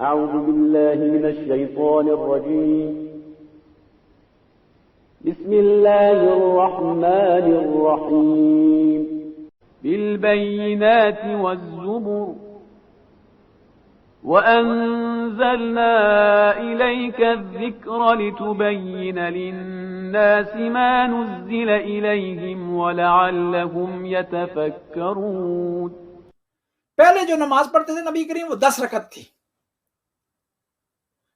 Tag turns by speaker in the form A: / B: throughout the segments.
A: أعوذ بالله من الشيطان الرجيم بسم الله الرحمن الرحيم بالبينات والزبر وأنزلنا إليك الذكر لتبين للناس ما نزل إليهم ولعلهم يتفكرون.
B: پہلے جو نماز پڑھتے تھے نبی کریم وہ 10 رکعت تھی.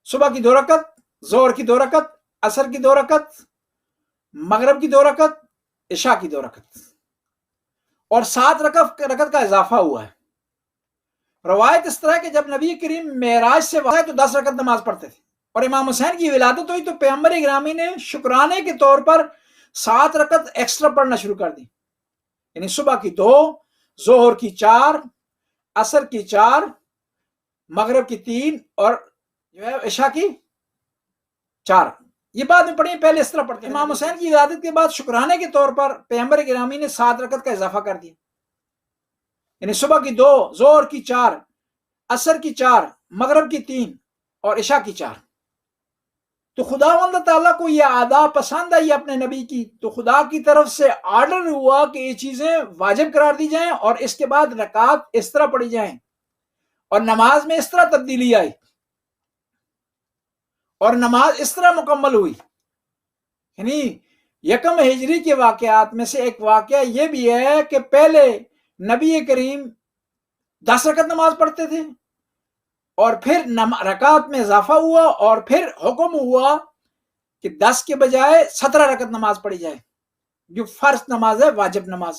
B: صبح کی 2 رکعت، ظہر کی 2 رکعت، عصر کی 2 رکعت، مغرب کی 2 رکعت، عشاء کی 2 رکعت، اور 7 رکعت کا اضافہ ہوا ہے. روایت اس طرح کہ جب نبی کریم معراج سے واپس تو 10 رکعت نماز پڑھتے تھے، اور امام حسین کی ولادت ہوئی تو پیغمبر گرامی نے شکرانے کے طور پر 7 رکعت ایکسٹرا پڑھنا شروع کر دی. یعنی صبح کی 2، ظہر کی 4، عصر کی 4، مغرب کی 3 اور جو ہے عشاء کی 4. یہ بعد میں پڑھی، پہلے اس طرح پڑھتے. امام حسین کی ولادت کے بعد شکرانے کے طور پر پیغمبر گرامی نے 7 رکعت کا اضافہ کر دیا. یعنی صبح کی 2، ظہر کی 4، عصر کی 4، مغرب کی 3 اور عشاء کی 4. تو خداوند تعالیٰ کو یہ ادا پسند آئی اپنے نبی کی، تو خدا کی طرف سے آرڈر ہوا کہ یہ چیزیں واجب قرار دی جائیں اور اس کے بعد رکعات اس طرح پڑھی جائیں، اور نماز میں اس طرح تبدیلی آئی اور نماز اس طرح مکمل ہوئی. یعنی یکم ہجری کے واقعات میں سے ایک واقعہ یہ بھی ہے کہ پہلے نبی کریم 10 رکعت نماز پڑھتے تھے، اور پھر رکعت میں اضافہ ہوا، اور پھر حکم ہوا کہ 10 کے بجائے 17 رکعت نماز پڑھی جائے، جو فرض نماز ہے، واجب نماز.